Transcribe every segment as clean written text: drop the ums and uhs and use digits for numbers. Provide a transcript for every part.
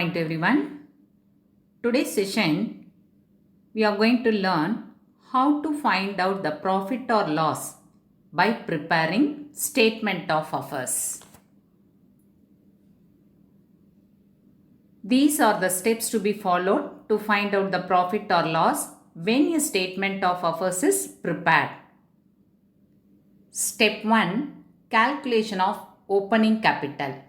morning to everyone. Today's session we are going to learn how to find out the profit or loss by preparing statement of affairs. These are the steps to be followed to find out the profit or loss when a statement of affairs is prepared. Step 1. Calculation of opening capital.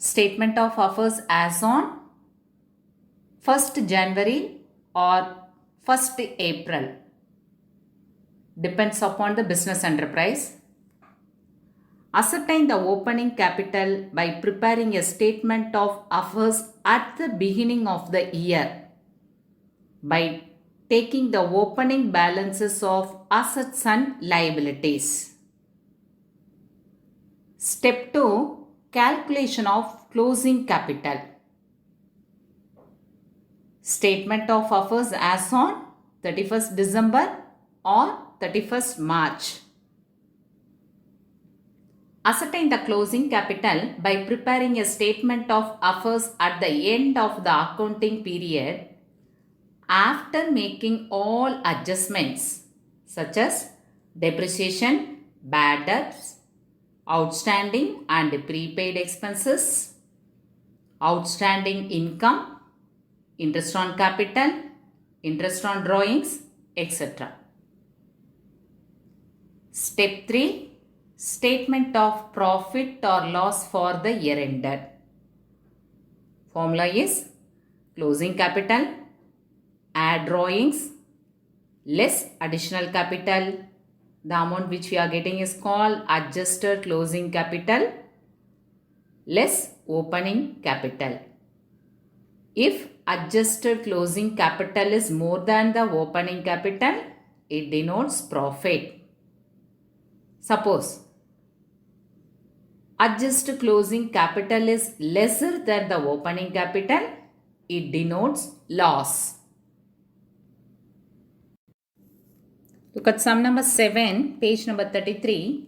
Statement of affairs as on 1st January or 1st April. Depends upon the business enterprise. Ascertain the opening capital by preparing a statement of affairs at the beginning of the year by taking the opening balances of assets and liabilities. Step 2. Calculation of closing capital. Statement of affairs as on 31st December or 31st March. Ascertain the closing capital by preparing a statement of affairs at the end of the accounting period after making all adjustments such as depreciation, bad debts, outstanding and prepaid expenses, outstanding income, interest on capital, interest on drawings, etc. Step 3. Statement of profit or loss for the year ended. Formula is closing capital, add drawings, less additional capital. The amount which we are getting is called adjusted closing capital less opening capital. If adjusted closing capital is more than the opening capital, it denotes profit. Suppose adjusted closing capital is lesser than the opening capital, it denotes loss. Look at sum number 7, page number 33.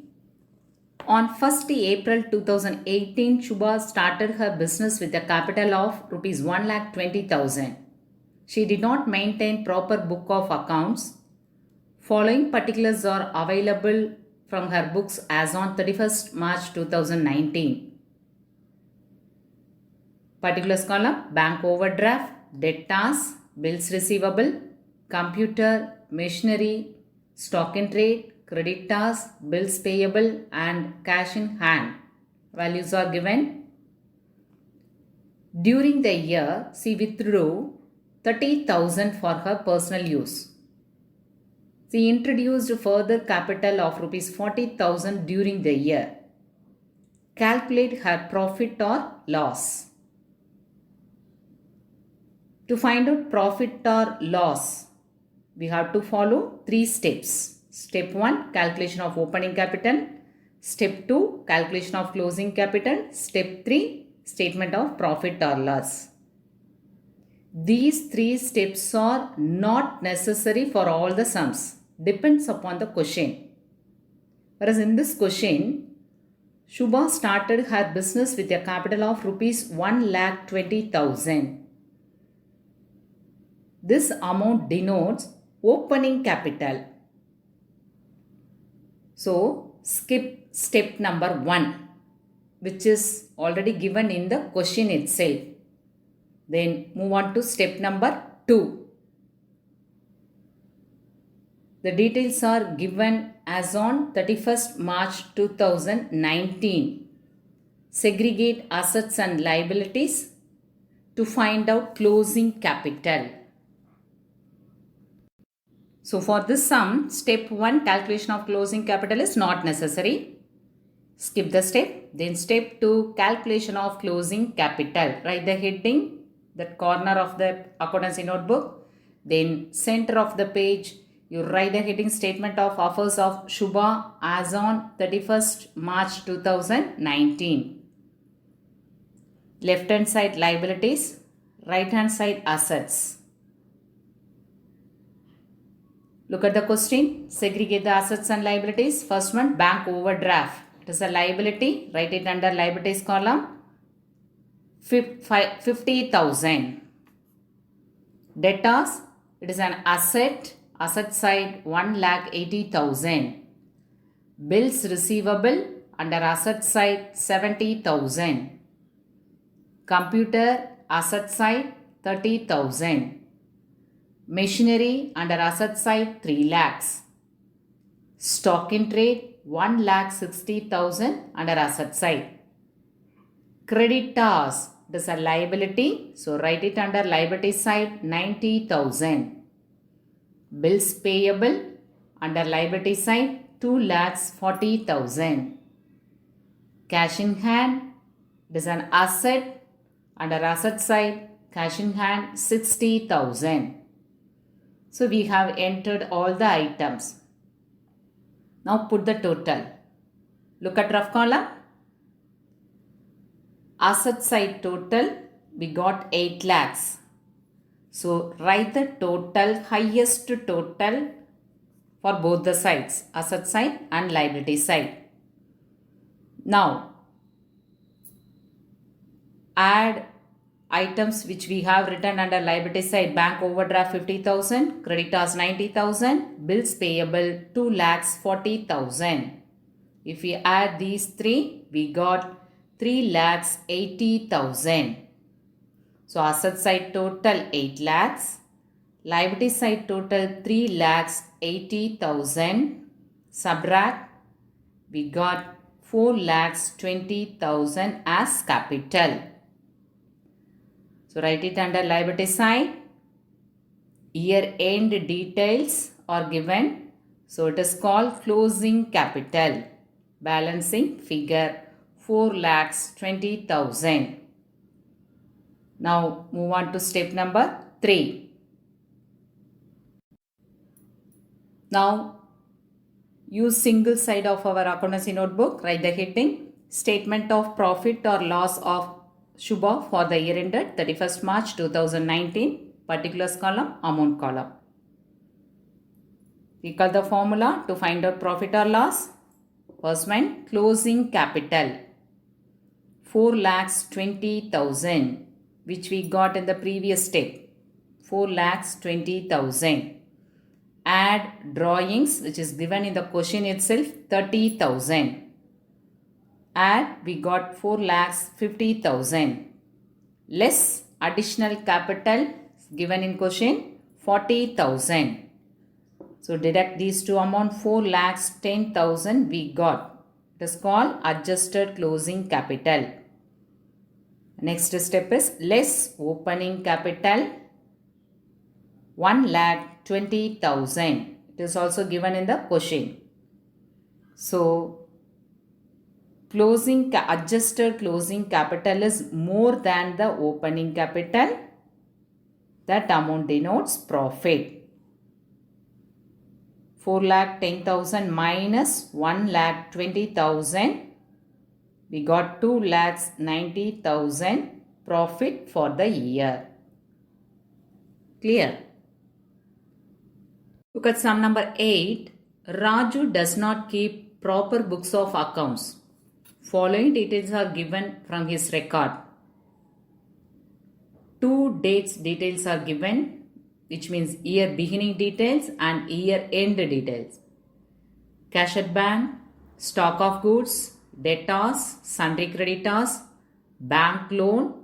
On 1st April 2018, Shubha started her business with a capital of rupees 1,20,000. She did not maintain proper book of accounts. Following particulars are available from her books as on 31st March 2019. Particulars column: bank overdraft, debtors, bills receivable, computer, machinery, stock in trade, creditors, bills payable and cash in hand. Values are given. During the year, she withdrew 30,000 for her personal use. She introduced further capital of rupees 40,000 during the year. Calculate her profit or loss. To find out profit or loss, we have to follow 3 steps. Step 1, calculation of opening capital. Step 2, calculation of closing capital. Step 3, statement of profit or loss. These 3 steps are not necessary for all the sums. Depends upon the question. Whereas in this question, Shubha started her business with a capital of rupees 1,20,000. This amount denotes opening capital. So, skip step number 1, which is already given in the question itself. Then move on to step number 2. The details are given as on 31st March 2019. Segregate assets and liabilities to find out closing capital. So for this sum, step 1, calculation of closing capital is not necessary. Skip the step. Then step 2, calculation of closing capital. Write the heading, that corner of the accountancy notebook. Then center of the page, you write the heading statement of affairs of Shubha as on 31st March 2019. Left hand side liabilities, right hand side assets. Look at the question. Segregate the assets and liabilities. First one, bank overdraft. It is a liability. Write it under liabilities column. 50,000. Debtors, it is an asset side 1,80,000. Bills receivable under asset side 70,000. Computer asset side 30,000. Machinery under asset side 3 lakhs. Stock in trade 1,60,000 under asset side. Creditors, it is a liability, so write it under liability side 90,000. Bills payable under liability side 2,40,000. Cash in hand, it is an asset under asset side cash in hand 60,000. So we have entered all the items. Now put the total. Look at rough column. Asset side total, we got 8 lakhs. So write the total, highest total for both the sides, asset side and liability side. Now add items which we have written under liability side. Bank overdraft 50,000, creditors 90,000, bills payable 2,40,000. If we add these three, we got 3,80,000. So asset side total 8 lakhs, liability side total 3,80,000. Subtract, we got 4,20,000 as capital. So write it under liability side. Year end details are given. So it is called closing capital. Balancing figure 4,20,000. Now move on to step number 3. Now use single side of our accountancy notebook. Write the heading Statement of Profit or Loss of Shubha for the year ended 31st March 2019. Particulars column, amount column. Recall the formula to find out profit or loss. First one, closing capital 4,20,000, which we got in the previous step. 4,20,000. Add drawings, which is given in the question itself, 30,000. Add, we got 4,50,000. Less additional capital given in question 40,000. So deduct these two amount 4,10,000 we got. It is called adjusted closing capital. Next step is less opening capital 1,20,000. It is also given in the question. So adjusted closing capital is more than the opening capital. That amount denotes profit. 4,10,000 minus 1,20,000. We got 2,90,000 profit for the year. Clear? Look at sum number 8. Raju does not keep proper books of accounts. Following details are given from his record. 2 dates details are given, which means year beginning details and year end details. Cash at bank, stock of goods, debtors, sundry creditors, bank loan,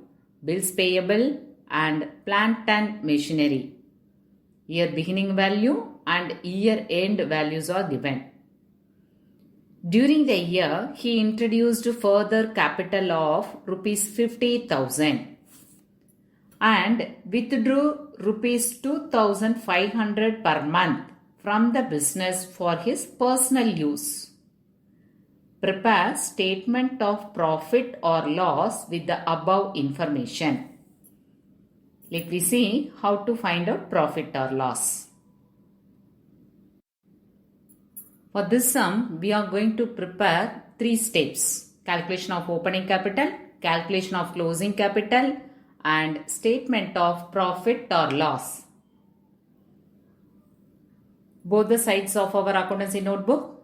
bills payable and plant and machinery. Year beginning value and year end values are given. During the year, he introduced further capital of rupees 50,000 and withdrew rupees 2,500 per month from the business for his personal use. Prepare statement of profit or loss with the above information. Let me see how to find out profit or loss. For this sum, we are going to prepare 3 steps. Calculation of opening capital, calculation of closing capital and statement of profit or loss. Both the sides of our accountancy notebook.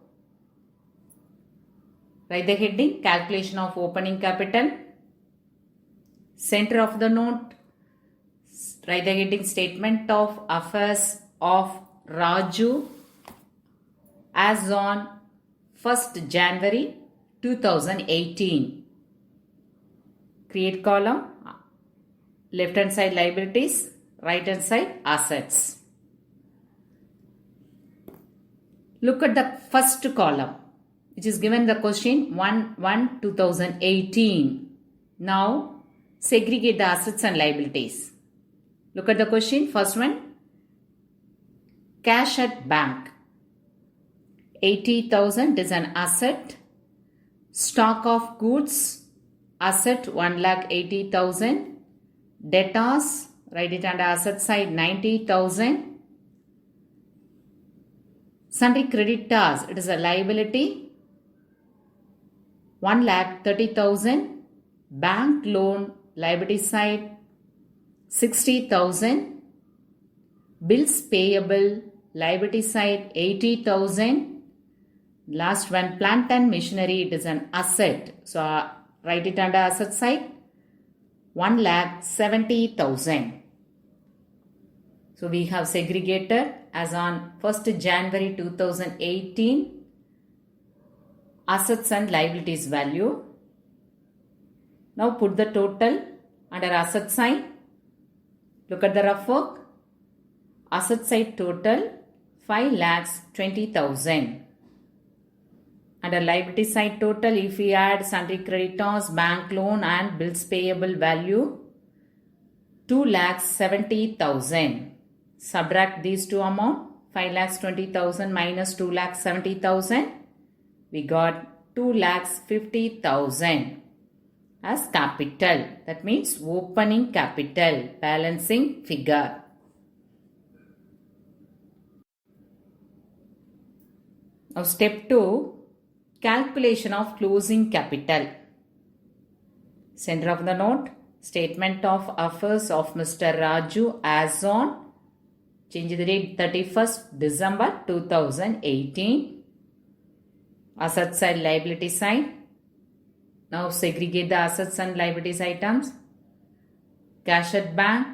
Write the heading calculation of opening capital, Center of the note, write the heading Statement of Affairs of Raju as on 1st January 2018. Create column, left hand side liabilities, right hand side assets. Look at the first column, which is given the question 1/1/2018. Now segregate the assets and liabilities. Look at the question. First one, cash at bank. 80,000 is an asset. Stock of goods, asset 1,80,000. Debtors, write it under asset side 90,000. Sundry creditors, it is a liability 1,30,000. Bank loan, liability side 60,000. Bills payable, liability side 80,000. Last one, plant and machinery, it is an asset. So write it under asset side 1,70,000. So we have segregated as on 1st January 2018 assets and liabilities value. Now put the total under asset side. Look at the rough work. Asset side total 5,20,000. Under liability side total, if we add sundry creditors, bank loan and bills payable value 2,70,000. Subtract these two amount, 5,20,000 minus 2,70,000. We got 2,50,000 as capital. That means opening capital, balancing figure. Now step 2, calculation of closing capital. Center of the note, statement of affairs of Mr. Raju as on, change the date 31st December 2018. Asset side, liability side. Now segregate the assets and liabilities items. Cash at bank,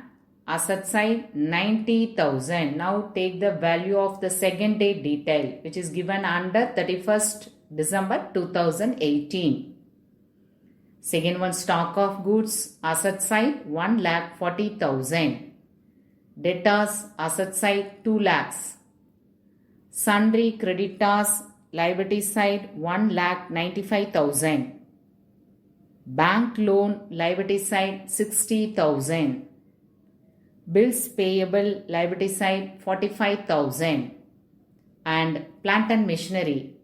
asset side 90,000. Now take the value of the second date detail, which is given under 31st December 2018. Second one, stock of goods, asset side 1,40,000. Debtors, asset side 2 lakhs. Sundry creditors, liability side 1,95,000. Bank loan, liability side 60,000. Bills payable, liability side 45,000. And plant and machinery,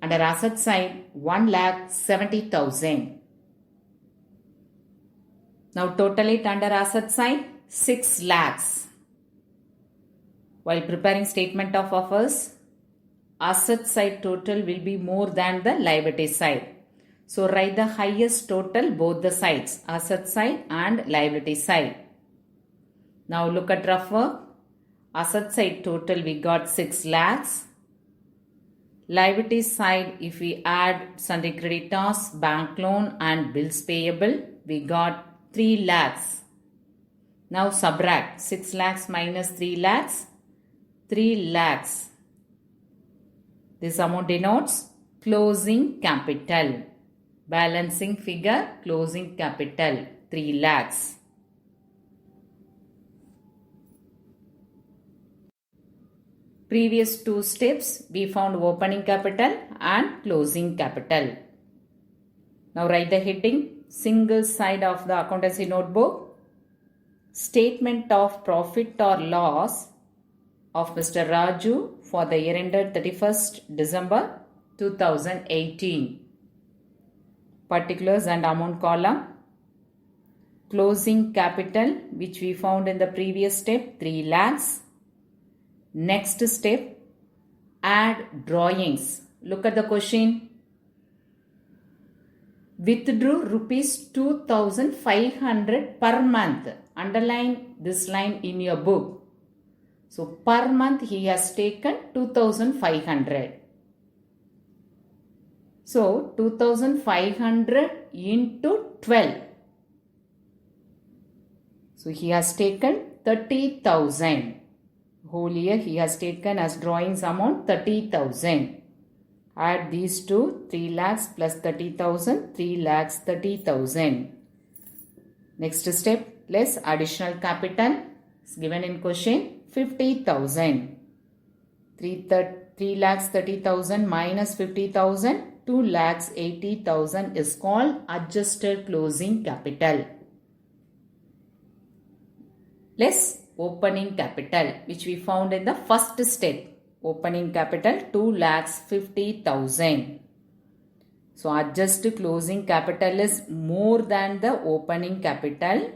under asset side 1,70,000. Now total it under asset side 6 lakhs. While preparing statement of affairs, asset side total will be more than the liability side. So write the highest total both the sides, asset side and liability side. Now look at rough work. Asset side total we got 6 lakhs. Liability side, if we add sundry creditors, bank loan and bills payable, we got 3 lakhs. Now subtract 6 lakhs minus 3 lakhs, 3 lakhs. This amount denotes closing capital. Balancing figure, closing capital 3 lakhs. Previous two steps we found opening capital and closing capital. Now write the heading, single side of the accountancy notebook, statement of profit or loss of Mr. Raju for the year ended 31st December 2018. Particulars and amount column. Closing capital, which we found in the previous step, 3 lakhs. Next step, add drawings. Look at the question. Withdrew rupees 2,500 per month. Underline this line in your book. So per month he has taken 2,500. So 2,500 into 12. So he has taken 30,000. Whole year he has taken as drawings amount 30,000. Add these two, 3 lakhs plus 30,000, 3 lakhs 30,000. Next step, less additional capital is given in question 50,000. 3 lakhs 30,000 minus 50,000, 2 lakhs 80,000 is called adjusted closing capital. Less opening capital, which we found in the first step. Opening capital 2 lakhs 50,000. So adjusted closing capital is more than the opening capital.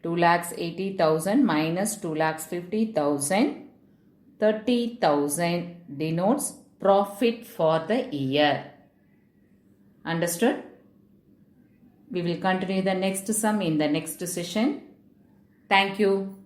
2 lakhs 80,000 minus 2 lakhs 50,000. 30,000 denotes profit for the year. Understood? We will continue the next sum in the next session. Thank you.